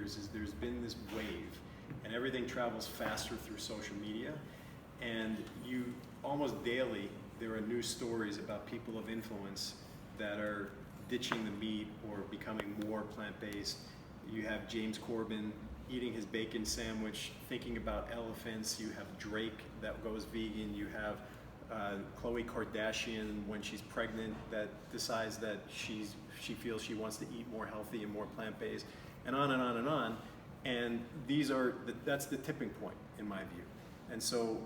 years is there's been this wave, and everything travels faster through social media, and you almost daily there are news stories about people of influence that are ditching the meat or becoming more plant-based. You have James Corbin eating his bacon sandwich, thinking about elephants. You have Drake that goes vegan. You have Khloe Kardashian, when she's pregnant, that decides that she feels she wants to eat more healthy and more plant-based, and on and on and on. And that's the tipping point in my view. And so,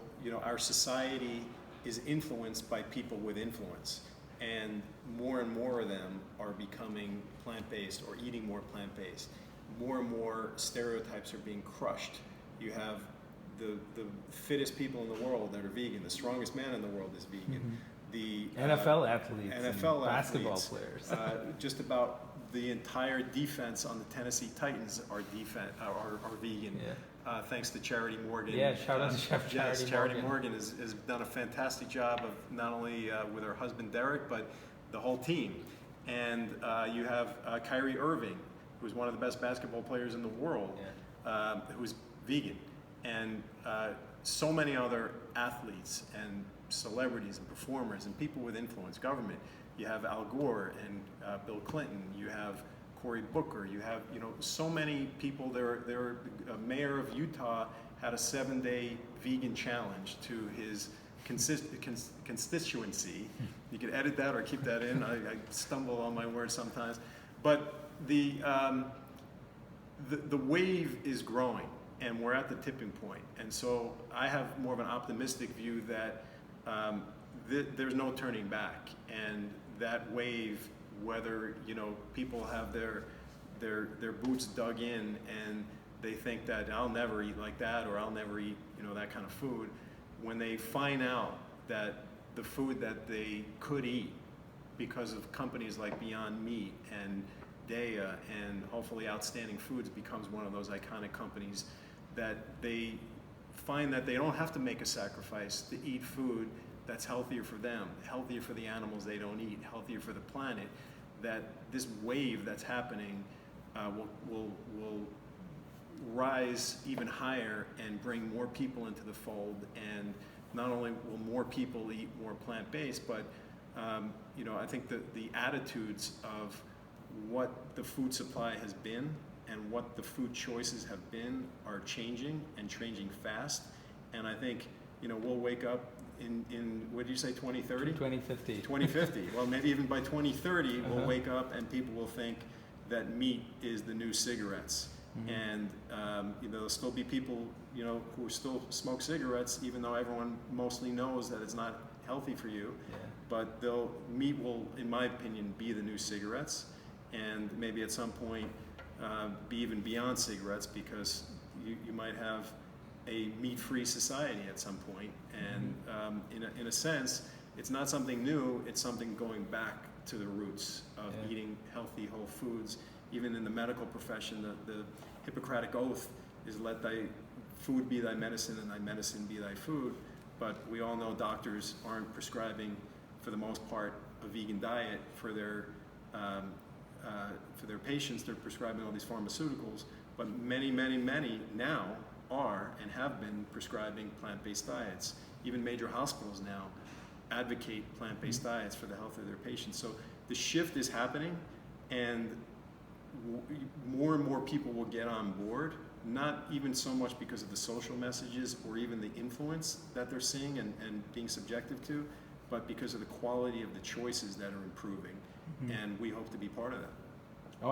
our society is influenced by people with influence, and more of them are becoming plant-based or eating more plant-based. More and more stereotypes are being crushed. You have the fittest people in the world that are vegan. The strongest man in the world is vegan. The NFL athletes, basketball players. Just about the entire defense on the Tennessee Titans are vegan. Yeah. Thanks to Charity Morgan. Yeah, shout out to Charity Morgan. Yes, Charity Morgan has done a fantastic job of not only with her husband Derek, but the whole team. And you have Kyrie Irving, who's one of the best basketball players in the world, who's vegan. And so many other athletes and celebrities and performers and people with influence, government. You have Al Gore and Bill Clinton. You have Cory Booker. You have so many people. The mayor of Utah had a 7-day vegan challenge to his constituency. You could edit that or keep that in. I stumble on my words sometimes, but the wave is growing. And we're at the tipping point. And so I have more of an optimistic view that there's no turning back. And that wave, whether people have their boots dug in and they think that I'll never eat like that, or I'll never eat that kind of food, when they find out that the food that they could eat because of companies like Beyond Meat and Daiya and hopefully Outstanding Foods becomes one of those iconic companies, that they find that they don't have to make a sacrifice to eat food that's healthier for them, healthier for the animals they don't eat, healthier for the planet, that this wave that's happening will rise even higher and bring more people into the fold. And not only will more people eat more plant-based, but I think the attitudes of what the food supply has been and what the food choices have been are changing and changing fast. And I think, we'll wake up in what did you say, 2030? 2050. 2050. Well, maybe even by 2030, we'll wake up and people will think that meat is the new cigarettes. And, there'll still be people, who still smoke cigarettes, even though everyone mostly knows that it's not healthy for you. Yeah. But meat will, in my opinion, be the new cigarettes. And maybe at some point, be even beyond cigarettes, because you might have a meat-free society at some point. And in a sense, it's not something new, it's something going back to the roots of eating healthy, whole foods. Even in the medical profession, the Hippocratic Oath is let thy food be thy medicine and thy medicine be thy food. But we all know doctors aren't prescribing, for the most part, a vegan diet for their patients. They're prescribing all these pharmaceuticals, but many now are and have been prescribing plant-based diets. Even major hospitals now advocate plant-based diets for the health of their patients. So the shift is happening, and more and more people will get on board, not even so much because of the social messages or even the influence that they're seeing and being subjective to, but because of the quality of the choices that are improving. And we hope to be part of that.